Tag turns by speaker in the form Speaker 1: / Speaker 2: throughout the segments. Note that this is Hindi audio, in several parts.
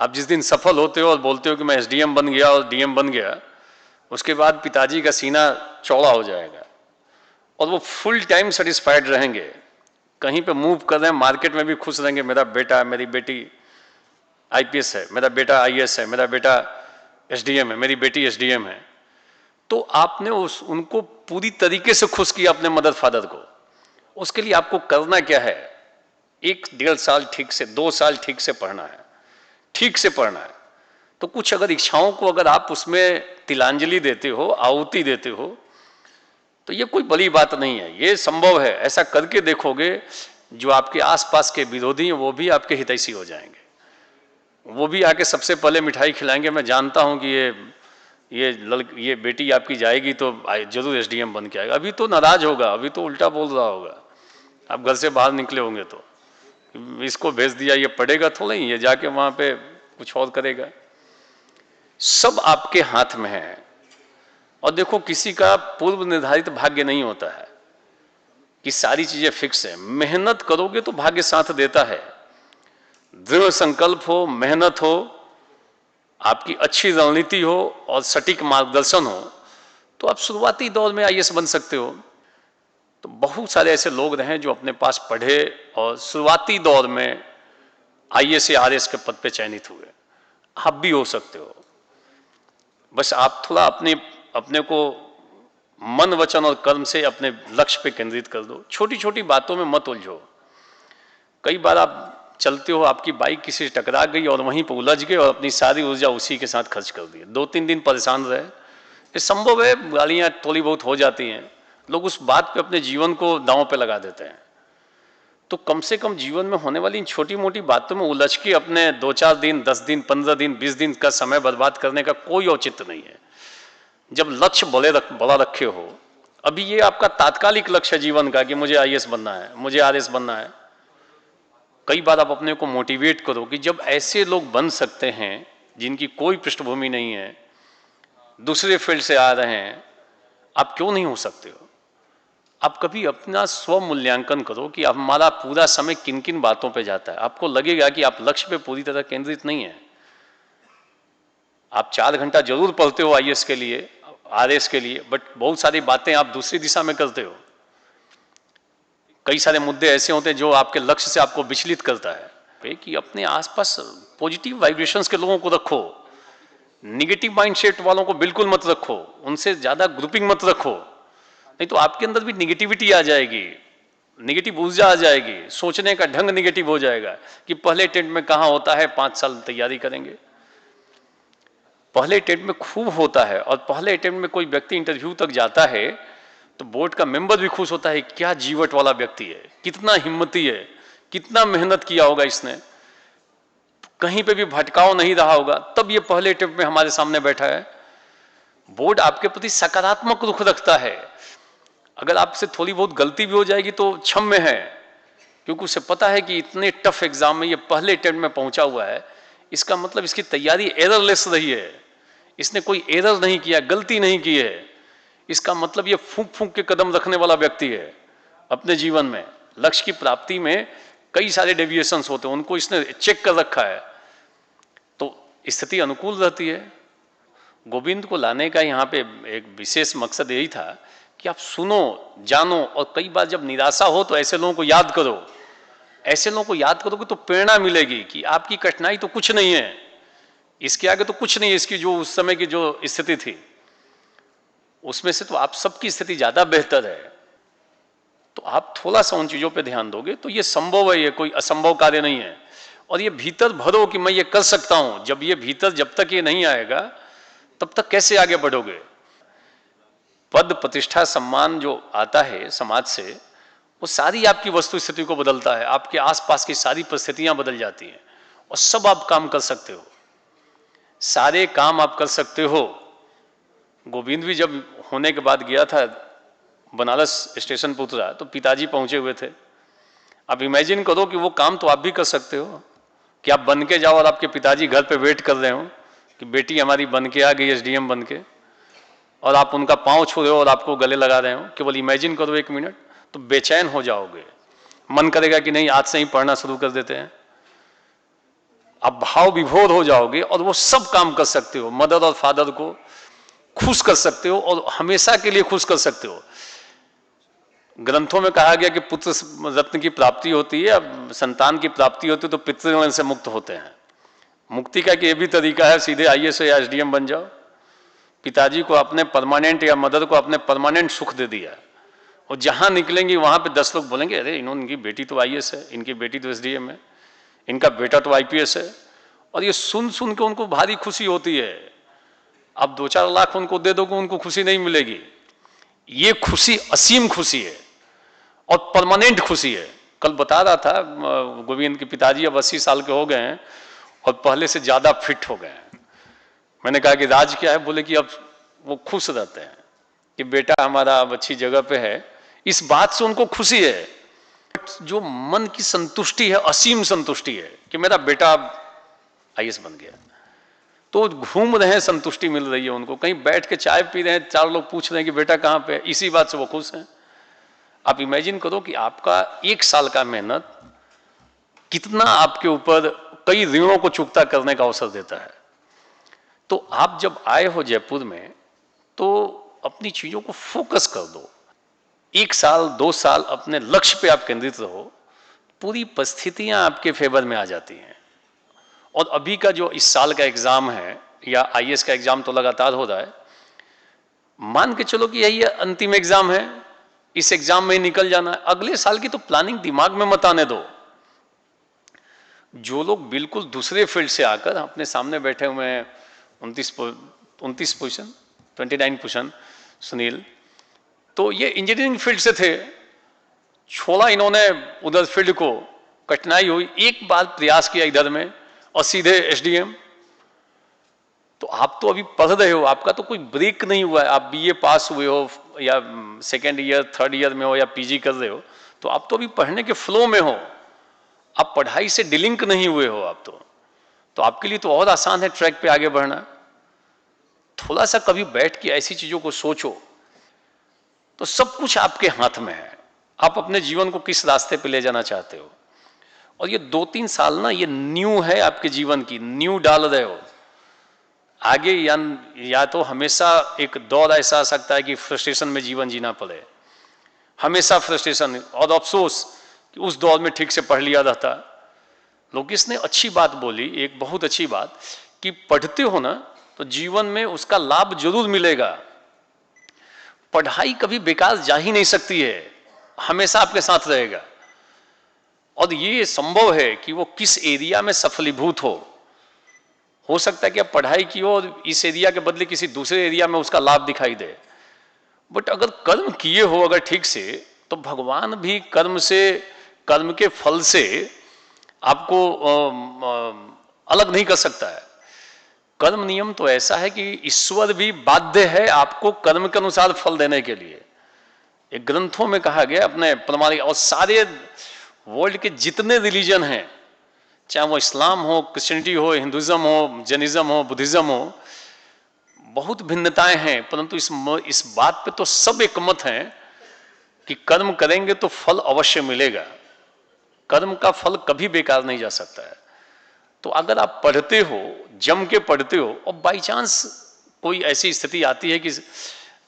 Speaker 1: आप जिस दिन सफल होते हो और बोलते हो कि मैं एसडीएम बन गया और डीएम बन गया, उसके बाद पिताजी का सीना चौड़ा हो जाएगा और वो फुल टाइम सेटिस्फाइड रहेंगे। कहीं पे मूव कर रहे हैं, मार्केट में भी खुश रहेंगे, मेरा बेटा मेरी बेटी आईपीएस है, मेरा बेटा आईएएस है, मेरा बेटा एसडीएम है, मेरी बेटी एसडीएम है। तो आपने उनको पूरी तरीके से खुश किया अपने मदर फादर को। उसके लिए आपको करना क्या है, 1-1.5 साल ठीक से, 2 साल ठीक से पढ़ना है, ठीक से पढ़ना है। तो कुछ अगर इच्छाओं को अगर आप उसमें तिलांजलि देते हो, आहुति देते हो, तो ये कोई बड़ी बात नहीं है, ये संभव है। ऐसा करके देखोगे, जो आपके आसपास के विरोधी हैं वो भी आपके हितैषी हो जाएंगे, वो भी आके सबसे पहले मिठाई खिलाएंगे। मैं जानता हूं कि ये बेटी आपकी जाएगी तो जरूर एसडीएम बन के आएगा। अभी तो नाराज होगा, अभी तो उल्टा बोल रहा होगा, आप घर से बाहर निकले होंगे तो इसको भेज दिया, ये पढ़ेगा थोड़ा ही, ये जाके वहां पे कुछ और करेगा। सब आपके हाथ में है। और देखो, किसी का पूर्व निर्धारित भाग्य नहीं होता है कि सारी चीजें फिक्स है। मेहनत करोगे तो भाग्य साथ देता है, दृढ़ संकल्प हो, मेहनत हो, आपकी अच्छी रणनीति हो और सटीक मार्गदर्शन हो, तो आप शुरुआती दौर में आईएएस बन सकते हो। तो बहुत सारे ऐसे लोग रहे जो अपने पास पढ़े और शुरुआती दौर में आईएएस या आरएएस के पद पे चयनित हुए। आप भी हो सकते हो, बस आप थोड़ा अपने को मन, वचन और कर्म से अपने लक्ष्य पे केंद्रित कर दो। छोटी छोटी बातों में मत उलझो। कई बार आप चलते हो, आपकी बाइक किसी से टकरा गई और वहीं पर उलझ गए और अपनी सारी ऊर्जा उसी के साथ खर्च कर दी, 2-3 दिन परेशान रहे। ये संभव है, गालियां थोड़ी बहुत हो जाती हैं, लोग उस बात पे अपने जीवन को दांव पे लगा देते हैं। तो कम से कम जीवन में होने वाली इन छोटी मोटी बातों में उलझ के अपने 2-4 दिन, 10 दिन, 15 दिन, 20 दिन का समय बर्बाद करने का कोई औचित्य नहीं है। जब लक्ष्य बड़ा रखे हो, अभी ये आपका तात्कालिक लक्ष्य है जीवन का कि मुझे आईएएस बनना है, मुझे आरएएस बनना है। कई बार आप अपने को मोटिवेट करो कि जब ऐसे लोग बन सकते हैं जिनकी कोई पृष्ठभूमि नहीं है, दूसरे फील्ड से आ रहे हैं, आप क्यों नहीं हो सकते हो। आप कभी अपना स्व मूल्यांकन करो कि हमारा पूरा समय किन किन बातों पे जाता है। आपको लगेगा कि आप लक्ष्य पे पूरी तरह केंद्रित नहीं है। आप 4 घंटा जरूर पढ़ते हो आईएएस के लिए, आरएएस के लिए, बट बहुत सारी बातें आप दूसरी दिशा में करते हो। कई सारे मुद्दे ऐसे होते हैं जो आपके लक्ष्य से आपको विचलित करता है। कि अपने आसपास पॉजिटिव वाइब्रेशंस के लोगों को रखो, निगेटिव माइंडसेट वालों को बिल्कुल मत रखो, उनसे ज्यादा ग्रुपिंग मत रखो, नहीं तो आपके अंदर भी निगेटिविटी आ जाएगी, निगेटिव ऊर्जा आ जाएगी, सोचने का ढंग निगेटिव हो जाएगा कि पहले अटेम्प्ट में कहां होता है, 5 साल तैयारी करेंगे। पहले अटेम्प्ट में खूब होता है, और पहले अटेम्प्ट में कोई व्यक्ति इंटरव्यू तक जाता है तो बोर्ड का मेंबर भी खुश होता है, क्या जीवट वाला व्यक्ति है, कितना हिम्मती है, कितना मेहनत किया होगा इसने, कहीं पे भी भटकाव नहीं रहा होगा, तब ये पहले अटेम्प्ट में हमारे सामने बैठा है। बोर्ड आपके प्रति सकारात्मक रुख रखता है। अगर आपसे थोड़ी बहुत गलती भी हो जाएगी तो क्षम्य है, क्योंकि उसे पता है कि इतने टफ एग्जाम में ये पहले अटेम्प्ट में पहुंचा हुआ है, इसका मतलब इसकी तैयारी एररलेस रही है, इसने कोई एरर नहीं किया, गलती नहीं की है, इसका मतलब ये फूंक फूंक के कदम रखने वाला व्यक्ति है। अपने जीवन में लक्ष्य की प्राप्ति में कई सारे डेविएशंस होते हैं, उनको इसने चेक कर रखा है, तो स्थिति अनुकूल रहती है। गोविंद को लाने का यहाँ पे एक विशेष मकसद यही था कि आप सुनो, जानो, और कई बार जब निराशा हो तो ऐसे लोगों को याद करो। ऐसे लोगों को याद करोगे तो प्रेरणा मिलेगी कि आपकी कठिनाई तो कुछ नहीं है, इसके आगे तो कुछ नहीं है, इसकी जो उस समय की जो स्थिति थी उसमें से तो आप सबकी स्थिति ज्यादा बेहतर है। तो आप थोड़ा सा उन चीजों पे ध्यान दोगे तो ये संभव है, ये कोई असंभव कार्य नहीं है। और ये भीतर भरो कि मैं ये कर सकता हूं। जब ये भीतर, जब तक ये नहीं आएगा तब तक कैसे आगे बढ़ोगे। पद, प्रतिष्ठा, सम्मान जो आता है समाज से, वो सारी आपकी वस्तु स्थिति को बदलता है, आपके आसपास की सारी परिस्थितियां बदल जाती हैं, और सब आप काम कर सकते हो, सारे काम आप कर सकते हो। गोविंद भी जब होने के बाद गया था, बनारस स्टेशन पर उतरा तो पिताजी पहुंचे हुए थे। अब इमेजिन करो कि वो काम तो आप भी कर सकते हो, कि आप बन के जाओ और आपके पिताजी घर पे वेट कर रहे हो कि बेटी हमारी बन के आ गई एसडीएम बन के, और आप उनका पांव छू रहे हो और आपको गले लगा रहे हो। केवल इमेजिन करो 1 मिनट, तो बेचैन हो जाओगे, मन करेगा कि नहीं आज से ही पढ़ना शुरू कर देते हैं। आप भाव विभोर हो जाओगे और वो सब काम कर सकते हो, मदर और फादर को खुश कर सकते हो और हमेशा के लिए खुश कर सकते हो। ग्रंथों में कहा गया कि पुत्र रत्न की प्राप्ति होती है, अब संतान की प्राप्ति होती है तो पितृऋण से मुक्त होते हैं। मुक्ति का कि ये भी तरीका है, सीधे आईएएस या एसडीएम बन जाओ। पिताजी को अपने परमानेंट या मदर को अपने परमानेंट सुख दे दिया, और जहां निकलेंगे वहां पे 10 लोग बोलेंगे अरे इनकी बेटी तो आईएएस है, इनकी बेटी तो एसडीएम है, इनका बेटा तो आईपीएस है। और ये सुन सुन के उनको भारी खुशी होती है। अब 2-4 लाख उनको दे दोगे, उनको खुशी नहीं मिलेगी। ये खुशी असीम खुशी है और परमानेंट खुशी है। कल बता रहा था गोविंद के पिताजी अब 80 साल के हो गए हैं और पहले से ज्यादा फिट हो गए हैं। मैंने कहा कि राज क्या है? बोले कि अब वो खुश रहते हैं कि बेटा हमारा अब अच्छी जगह पे है। इस बात से उनको खुशी है। जो मन की संतुष्टि है, असीम संतुष्टि है कि मेरा बेटा आईएएस बन गया, तो घूम रहे हैं, संतुष्टि मिल रही है उनको। कहीं बैठ के चाय पी रहे हैं, 4 लोग पूछ रहे हैं कि बेटा कहाँ पे है, इसी बात से वो खुश हैं। आप इमेजिन करो कि आपका 1 साल का मेहनत कितना आपके ऊपर कई ऋणों को चुकता करने का अवसर देता है। तो आप जब आए हो जयपुर में तो अपनी चीजों को फोकस कर दो। 1 साल 2 साल अपने लक्ष्य पे आप केंद्रित रहो, पूरी परिस्थितियां आपके फेवर में आ जाती हैं। और अभी का जो इस साल का एग्जाम है या आईएएस का एग्जाम तो लगातार हो रहा है, मान के चलो कि यही अंतिम एग्जाम है, इस एग्जाम में ही निकल जाना है। अगले साल की तो प्लानिंग दिमाग में मत आने दो। जो लोग बिल्कुल दूसरे फील्ड से आकर अपने सामने बैठे हुए हैं, 29 पोजीशन 29 पोजीशन सुनील, तो ये इंजीनियरिंग फील्ड से थे, छोड़ा इन्होंने उधर फील्ड को, कठिनाई हुई, एक बार प्रयास किया इधर में और सीधे एसडीएम। तो आप तो अभी पढ़ रहे हो, आपका तो कोई ब्रेक नहीं हुआ है। आप बीए पास हुए हो या सेकेंड ईयर 3rd ईयर में हो या पीजी कर रहे हो, तो आप तो अभी पढ़ने के फ्लो में हो, आप पढ़ाई से डिलिंक नहीं हुए हो आप तो आपके लिए तो और आसान है ट्रैक पे आगे बढ़ना। थोड़ा सा कभी बैठ के ऐसी चीजों को सोचो तो सब कुछ आपके हाथ में है। आप अपने जीवन को किस रास्ते पे ले जाना चाहते हो। और ये 2-3 साल ना, ये न्यू है आपके जीवन की, न्यू डाल रहे हो आगे। या तो हमेशा एक दौर ऐसा आ सकता है कि फ्रस्ट्रेशन में जीवन जीना पड़े, हमेशा फ्रस्ट्रेशन और अफसोस कि उस दौर में ठीक से पढ़ लिया रहता। लोकेश ने अच्छी बात बोली, एक बहुत अच्छी बात, कि पढ़ते हो ना तो जीवन में उसका लाभ जरूर मिलेगा। पढ़ाई कभी बेकार जा ही नहीं सकती है, हमेशा आपके साथ रहेगा। और ये संभव है कि वो किस एरिया में सफलीभूत हो सकता है कि आप पढ़ाई की हो और इस एरिया के बदले किसी दूसरे एरिया में उसका लाभ दिखाई दे। बट अगर कर्म किए हो अगर ठीक से, तो भगवान भी कर्म से, कर्म के फल से आपको अलग नहीं कर सकता है। कर्म नियम तो ऐसा है कि ईश्वर भी बाध्य है आपको कर्म के अनुसार फल देने के लिए। एक ग्रंथों में कहा गया अपने प्रमाणिक, और सारे वर्ल्ड के जितने रिलीजन हैं, चाहे वो इस्लाम हो, क्रिश्चियनिटी हो, हिंदुइज्म हो, जैनिज्म हो, बुद्धिज्म हो, बहुत भिन्नताएं हैं, परंतु इस बात पे तो सब एकमत हैं कि कर्म करेंगे तो फल अवश्य मिलेगा। कर्म का फल कभी बेकार नहीं जा सकता है। तो अगर आप पढ़ते हो, जम के पढ़ते हो, और बाई चांस कोई ऐसी स्थिति आती है कि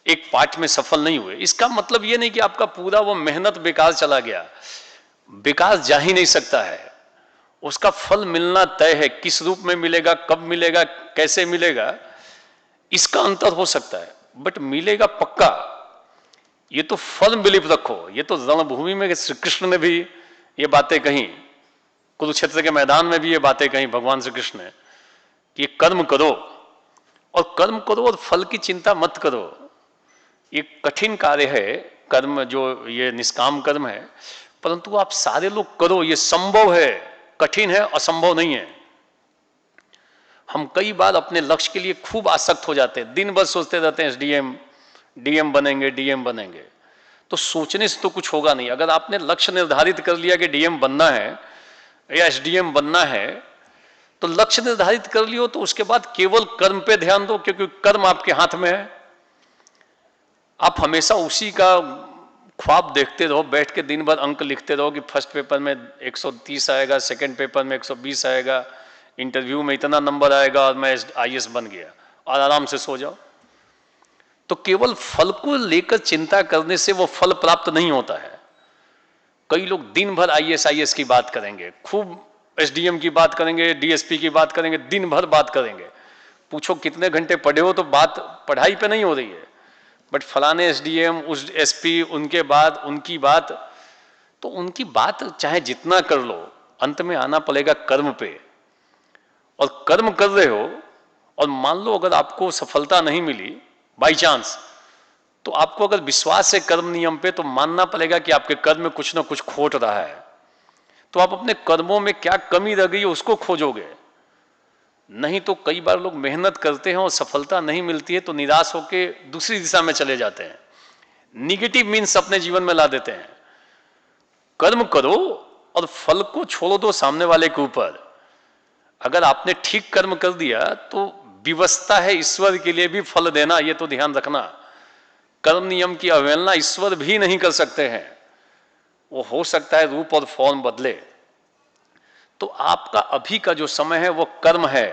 Speaker 1: एक पार्ट में सफल नहीं हुए, इसका मतलब ये नहीं कि आपका पूरा वो मेहनत बेकार चला गया। बेकार जा ही नहीं सकता है, उसका फल मिलना तय है। किस रूप में मिलेगा, कब मिलेगा, कैसे मिलेगा, इसका अंतर हो सकता है, बट मिलेगा पक्का। ये तो फल बिलीफ रखो। ये तो रणभूमि में श्री कृष्ण ने भी ये बातें कही, कुरुक्षेत्र के मैदान में भी ये बातें कही भगवान श्री कृष्ण ने कि कर्म करो, और कर्म करो और फल की चिंता मत करो। ये कठिन कार्य है कर्म, जो ये निष्काम कर्म है, परंतु आप सारे लोग करो, ये संभव है। कठिन है, असंभव नहीं है। हम कई बार अपने लक्ष्य के लिए खूब आसक्त हो जाते हैं, दिन भर सोचते रहते हैं एसडीएम, डीएम बनेंगे, डीएम बनेंगे। तो सोचने से तो कुछ होगा नहीं। अगर आपने लक्ष्य निर्धारित कर लिया कि डीएम बनना है या एसडीएम बनना है, तो लक्ष्य निर्धारित कर लियो, तो उसके बाद केवल कर्म पे ध्यान दो, क्योंकि कर्म आपके हाथ में है। आप हमेशा उसी का ख्वाब देखते रहो, बैठ के दिन भर अंक लिखते रहो कि फर्स्ट पेपर में 130 आएगा, सेकंड पेपर में 120 आएगा, इंटरव्यू में इतना नंबर आएगा और मैं IAS बन गया, और आराम से सो जाओ। तो केवल फल को लेकर चिंता करने से वो फल प्राप्त नहीं होता है। कई लोग दिन भर IAS की बात करेंगे, खूब SDM की बात करेंगे, DSP की बात करेंगे, दिन भर बात करेंगे। पूछो कितने घंटे पढ़े हो, तो बात पढ़ाई पे नहीं हो रही है, बट फलाने SDM, उस SP, उनके बाद उनकी बात, तो उनकी बात चाहे जितना कर लो, अंत में आना पड़ेगा कर्म पे। और कर्म कर रहे हो, और मान लो अगर आपको सफलता नहीं मिली बाई चांस, तो आपको अगर विश्वास है कर्म नियम पे, तो मानना पड़ेगा कि आपके कर्म में कुछ ना कुछ खोट रहा है। तो आप अपने कर्मों में क्या कमी रह गई है उसको खोजोगे। नहीं तो कई बार लोग मेहनत करते हैं और सफलता नहीं मिलती है तो निराश होकर दूसरी दिशा में चले जाते हैं, निगेटिव मीन्स अपने जीवन में ला देते हैं। कर्म करो और फल को छोड़ दो सामने वाले के ऊपर। अगर आपने ठीक कर्म कर दिया तो व्यवस्था है ईश्वर के लिए भी फल देना, ये तो ध्यान रखना। कर्म नियम की अवहेलना ईश्वर भी नहीं कर सकते हैं। वो हो सकता है रूप और फॉर्म बदले। तो आपका अभी का जो समय है वो कर्म है,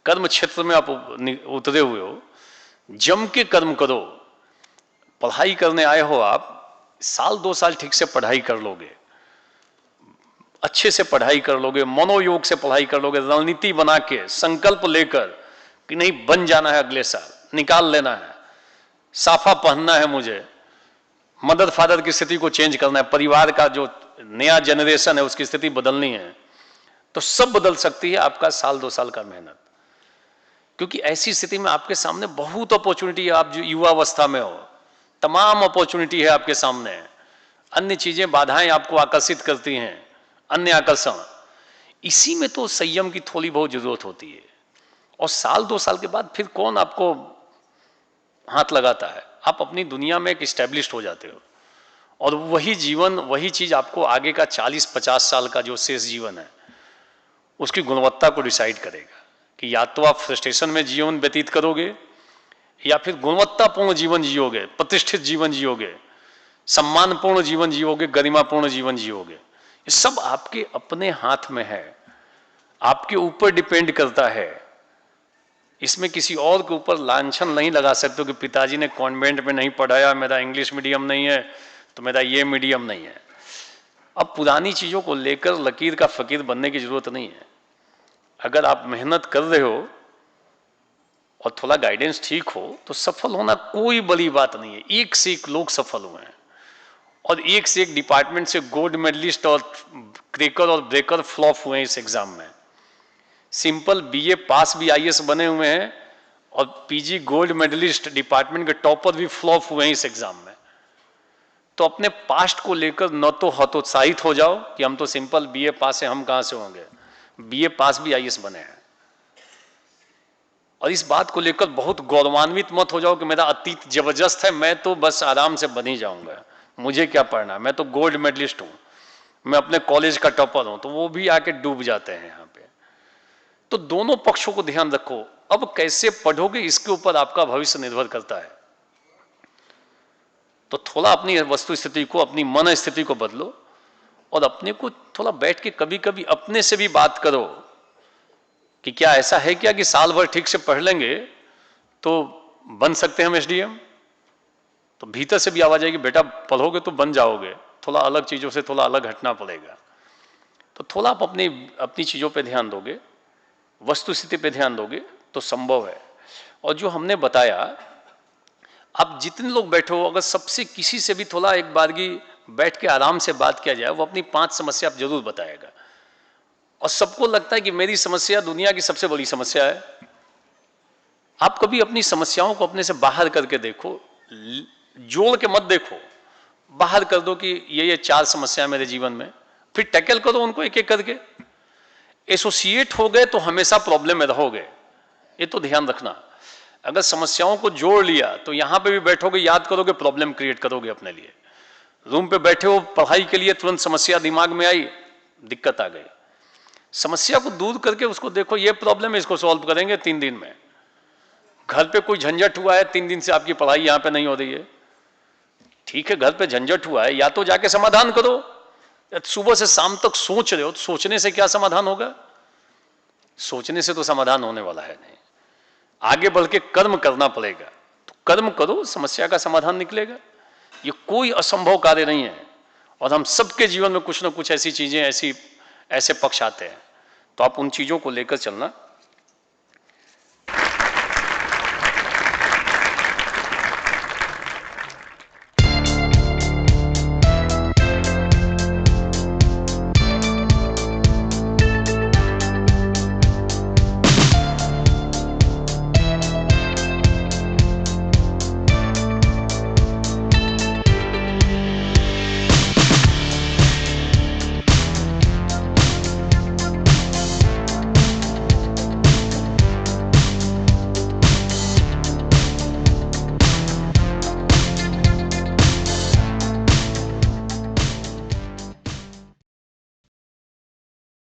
Speaker 1: कर्म क्षेत्र में आप उतरे हुए हो, जम के कर्म करो। पढ़ाई करने आए हो आप, साल 2 साल ठीक से पढ़ाई कर लोगे, अच्छे से पढ़ाई कर लोगे, मनोयोग से पढ़ाई कर लोगे, रणनीति बना के संकल्प लेकर कि नहीं बन जाना है, अगले साल निकाल लेना है, साफा पहनना है, मुझे मदर फादर की स्थिति को चेंज करना है, परिवार का जो नया जनरेशन है उसकी स्थिति बदलनी है, तो सब बदल सकती है आपका साल 2 साल का मेहनत। क्योंकि ऐसी स्थिति में आपके सामने बहुत अपॉर्चुनिटी है। आप जो युवावस्था में हो, तमाम अपॉर्चुनिटी है आपके सामने। अन्य चीजें बाधाएं आपको आकर्षित करती हैं, अन्य आकर्षण। इसी में तो संयम की थोड़ी बहुत जरूरत होती है। और साल 2 साल के बाद फिर कौन आपको हाथ लगाता है, आप अपनी दुनिया में एक स्टैब्लिश्ड हो जाते हो। और वही जीवन, वही चीज आपको आगे का 40-50 साल का जो शेष जीवन है उसकी गुणवत्ता को डिसाइड करेगा कि या तो आप फ्रस्ट्रेशन में जीवन व्यतीत करोगे या फिर गुणवत्तापूर्ण जीवन जियोगे, प्रतिष्ठित जीवन जियोगे, सम्मानपूर्ण जीवन जियोगे, गरिमापूर्ण जीवन जियोगे। ये सब आपके अपने हाथ में है, आपके ऊपर डिपेंड करता है। इसमें किसी और के ऊपर लांछन नहीं लगा सकते कि पिताजी ने कॉन्वेंट में नहीं पढ़ाया, मेरा इंग्लिश मीडियम नहीं है तो मेरा ये मीडियम नहीं है। अब पुरानी चीजों को लेकर लकीर का फकीर बनने की जरूरत नहीं है। अगर आप मेहनत कर रहे हो और थोड़ा गाइडेंस ठीक हो तो सफल होना कोई बड़ी बात नहीं है। एक से एक लोग सफल हुए हैं और एक से एक डिपार्टमेंट से गोल्ड मेडलिस्ट और क्रैकर और ब्रेकर फ्लॉप हुए हैं इस एग्जाम में। सिंपल BA पास भी IAS बने हुए हैं और PG गोल्ड मेडलिस्ट डिपार्टमेंट के टॉपर भी फ्लॉप हुए हैं इस एग्जाम में। तो अपने पास्ट को लेकर न तो हतोत्साहित हो जाओ कि हम तो सिंपल BA पास है, हम कहां से होंगे। BA पास भी IAS बने हैं। और इस बात को लेकर बहुत गौरवान्वित मत हो जाओ कि मेरा अतीत जबरदस्त है, मैं तो बस आराम से बन ही जाऊंगा, मुझे क्या पढ़ना, मैं तो गोल्ड मेडलिस्ट हूं, मैं अपने कॉलेज का टॉपर हूं। तो वो भी आके डूब जाते हैं यहाँ पे। तो दोनों पक्षों को ध्यान रखो। अब कैसे पढ़ोगे इसके ऊपर आपका भविष्य निर्भर करता है। तो थोड़ा अपनी वस्तु स्थिति को, अपनी मन स्थिति को बदलो और अपने को थोड़ा बैठ के कभी कभी अपने से भी बात करो कि क्या ऐसा है क्या कि साल भर ठीक से पढ़ लेंगे तो बन सकते हैं हम SDM। तो भीतर से भी आवाज आएगी, बेटा पढ़ोगे तो बन जाओगे, थोड़ा अलग चीजों से थोड़ा अलग हटना पड़ेगा। तो थोड़ा आप अपनी चीजों पे ध्यान दोगे, वस्तु स्थिति पे ध्यान दोगे तो संभव है। और जो हमने बताया, आप जितने लोग बैठे हो, अगर सबसे किसी से भी थोड़ा एक बार की बैठ के आराम से बात किया जाए, वो अपनी 5 समस्या आप जरूर बताएगा। और सबको लगता है कि मेरी समस्या दुनिया की सबसे बड़ी समस्या है। आप कभी अपनी समस्याओं को अपने से बाहर करके देखो, जोड़ के मत देखो, बाहर कर दो कि ये 4 समस्या मेरे जीवन में, फिर टैकल करो उनको एक एक करके। एसोसिएट हो गए तो हमेशा प्रॉब्लम में रहोगे, ये तो ध्यान रखना। अगर समस्याओं को जोड़ लिया तो यहां पे भी बैठोगे, याद करोगे, प्रॉब्लम क्रिएट करोगे अपने लिए। रूम पे बैठे हो पढ़ाई के लिए, तुरंत समस्या दिमाग में आई, दिक्कत आ गई। समस्या को दूर करके उसको देखो, ये प्रॉब्लम है, इसको सॉल्व करेंगे 3 दिन में। घर पे कोई झंझट हुआ है, 3 दिन से आपकी पढ़ाई यहां पे नहीं हो रही है, ठीक है, घर पे झंझट हुआ है, या तो जाके समाधान करो। सुबह से शाम तक सोच रहे हो, तो सोचने से क्या समाधान होगा। सोचने से तो समाधान होने वाला है नहीं, आगे बढ़ के कर्म करना पड़ेगा। तो कर्म करो, समस्या का समाधान निकलेगा। ये कोई असंभव कार्य नहीं है। और हम सबके जीवन में कुछ ना कुछ ऐसी चीजें, ऐसे पक्ष आते हैं, तो आप उन चीजों को लेकर चलना।